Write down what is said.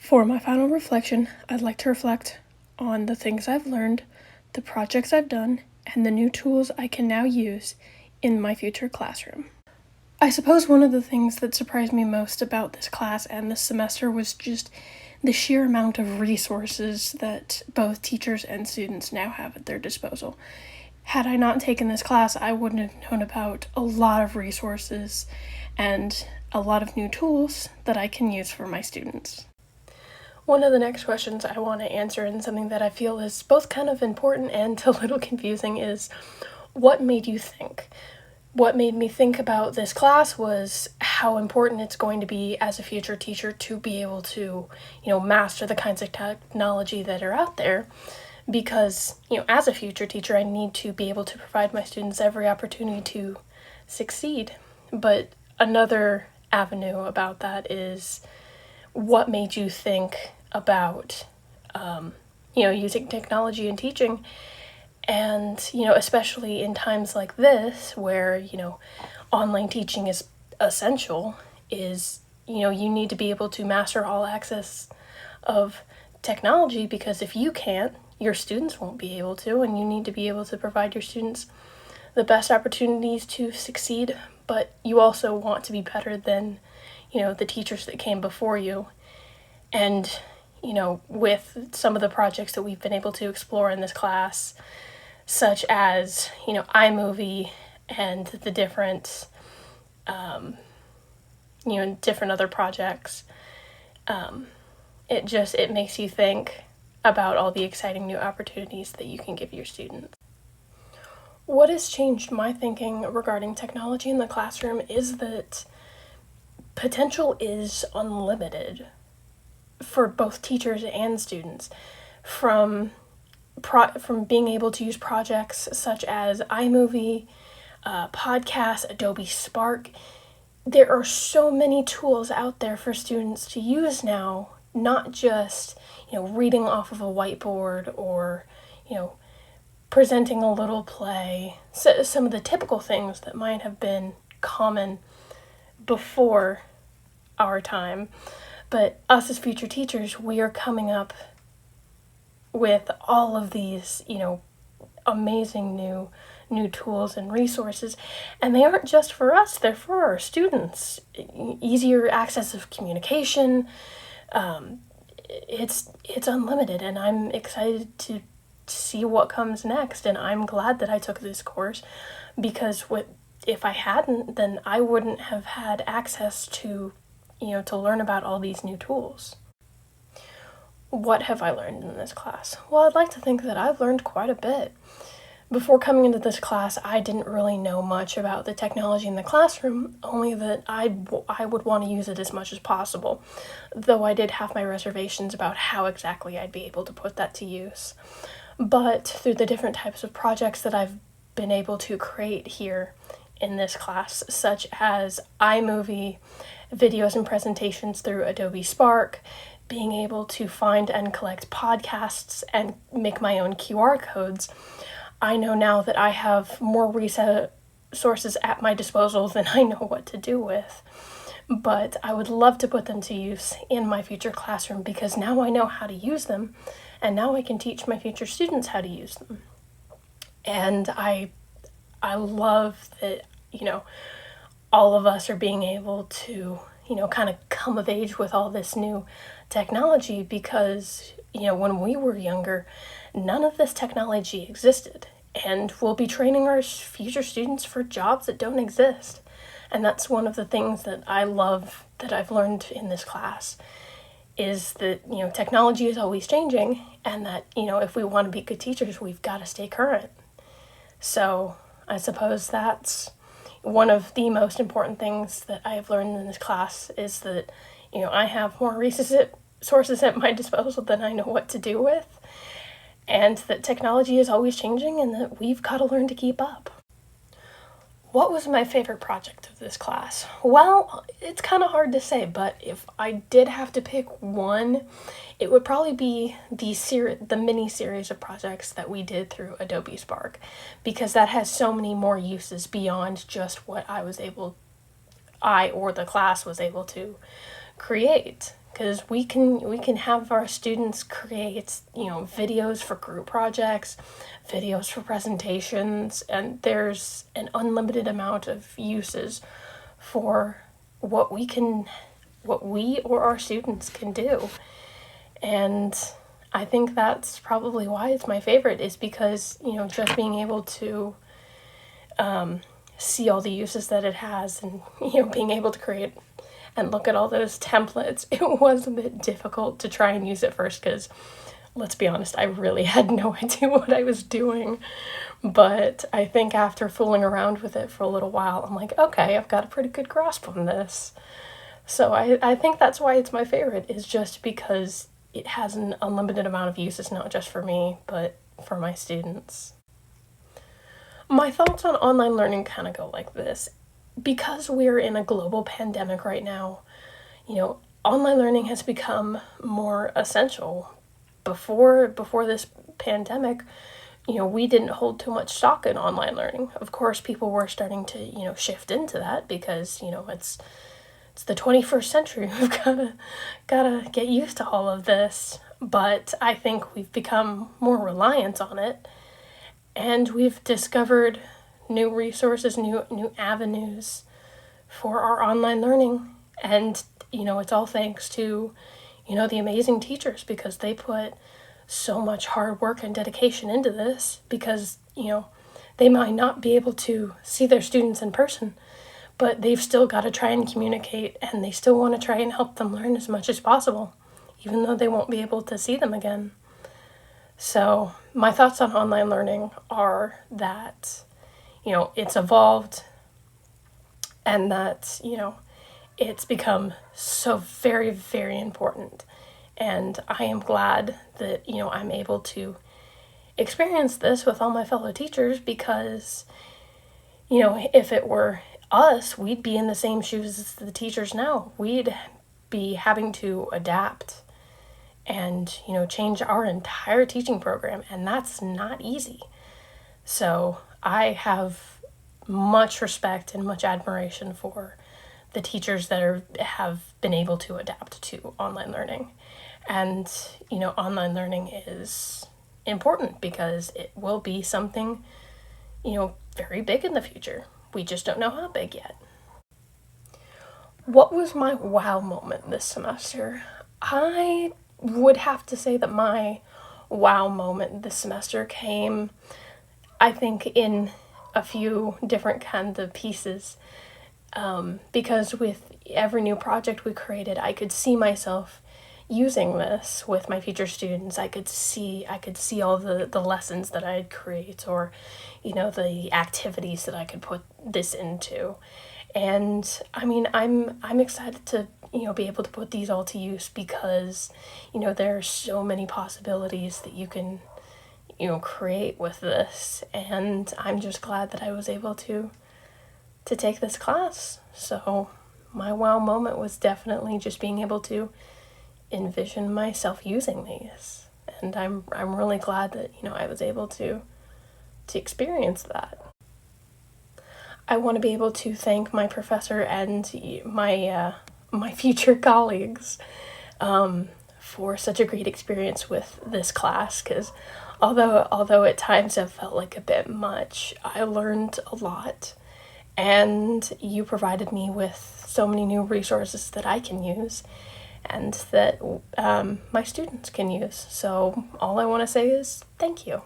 For my final reflection, I'd like to reflect on the things I've learned, the projects I've done, and the new tools I can now use in my future classroom. I suppose one of the things that surprised me most about this class and this semester was just the sheer amount of resources that both teachers and students now have at their disposal. Had I not taken this class, I wouldn't have known about a lot of resources and a lot of new tools that I can use for my students. One of the next questions I want to answer, and something that I feel is both kind of important and a little confusing, is what made you think? What made me think about this class was how important it's going to be as a future teacher to be able to, master the kinds of technology that are out there. Because, as a future teacher, I need to be able to provide my students every opportunity to succeed. But another avenue about that is, what made you think about, using technology in teaching? And, especially in times like this where, online teaching is essential, is, you need to be able to master all access of technology, because if you can't, your students won't be able to, and you need to be able to provide your students the best opportunities to succeed, but you also want to be better than, the teachers that came before you. And, with some of the projects that we've been able to explore in this class, such as, iMovie and the different, different other projects, it makes you think about all the exciting new opportunities that you can give your students. What has changed my thinking regarding technology in the classroom is that potential is unlimited for both teachers and students. From being able to use projects such as iMovie, podcasts, Adobe Spark, there are so many tools out there for students to use now, not just, reading off of a whiteboard or, presenting a little play, so some of the typical things that might have been common before our time. But us as future teachers, we are coming up with all of these, amazing new tools and resources, and they aren't just for us, they're for our students. Easier access of communication, it's unlimited, and I'm excited to see what comes next. And I'm glad that I took this course, because if I hadn't, then I wouldn't have had access to, to learn about all these new tools. What have I learned in this class? Well, I'd like to think that I've learned quite a bit. Before coming into this class, I didn't really know much about the technology in the classroom, only that I would want to use it as much as possible, though I did have my reservations about how exactly I'd be able to put that to use. But through the different types of projects that I've been able to create here in this class, such as iMovie, videos and presentations through Adobe Spark, being able to find and collect podcasts and make my own QR codes, I know now that I have more resources at my disposal than I know what to do with. But I would love to put them to use in my future classroom, because now I know how to use them, and now I can teach my future students how to use them. And I love that, all of us are being able to, kind of come of age with all this new technology, because, when we were younger, none of this technology existed, and we'll be training our future students for jobs that don't exist. And that's one of the things that I love that I've learned in this class, is that, technology is always changing, and that, if we want to be good teachers, we've got to stay current. So I suppose that's one of the most important things that I have learned in this class, is that, I have more resources at my disposal than I know what to do with, and that technology is always changing, and that we've got to learn to keep up. What was my favorite project of this class? Well, it's kind of hard to say, but if I did have to pick one, it would probably be the mini-series of projects that we did through Adobe Spark, because that has so many more uses beyond just what I or the class was able to create. because we can have our students create, videos for group projects, videos for presentations, and there's an unlimited amount of uses for what we or our students can do. And I think that's probably why it's my favorite, is because, just being able to see all the uses that it has, and, being able to create and look at all those templates. It was a bit difficult to try and use at first because, let's be honest, I really had no idea what I was doing. But I think after fooling around with it for a little while, I'm like, okay, I've got a pretty good grasp on this. So I think that's why it's my favorite, is just because it has an unlimited amount of uses, not just for me, but for my students. My thoughts on online learning kind of go like this. Because we're in a global pandemic right now, online learning has become more essential. Before this pandemic, we didn't hold too much stock in online learning. Of course, people were starting to, shift into that because, it's the 21st century. We've gotta get used to all of this. But I think we've become more reliant on it, and we've discovered new resources, new avenues for our online learning. And, it's all thanks to, the amazing teachers, because they put so much hard work and dedication into this, because, they might not be able to see their students in person, but they've still got to try and communicate, and they still want to try and help them learn as much as possible, even though they won't be able to see them again. So my thoughts on online learning are that, it's evolved, and that, it's become so very, very important. And I am glad that, I'm able to experience this with all my fellow teachers, because, if it were us, we'd be in the same shoes as the teachers now. We'd be having to adapt and, change our entire teaching program, and that's not easy. So I have much respect and much admiration for the teachers that have been able to adapt to online learning. And, online learning is important because it will be something, very big in the future. We just don't know how big yet. What was my wow moment this semester? I would have to say that my wow moment this semester came, I think, in a few different kinds of pieces, because with every new project we created, I could see myself using this with my future students. I could see all the lessons that I'd create, or, the activities that I could put this into. And I mean, I'm excited to, be able to put these all to use, because, there are so many possibilities that you can, create with this. And I'm just glad that I was able to take this class. So my wow moment was definitely just being able to envision myself using these. And I'm really glad that, I was able to experience that. I want to be able to thank my professor and my future colleagues for such a great experience with this class, because although at times it felt like a bit much, I learned a lot, and you provided me with so many new resources that I can use, and that my students can use. So all I want to say is thank you.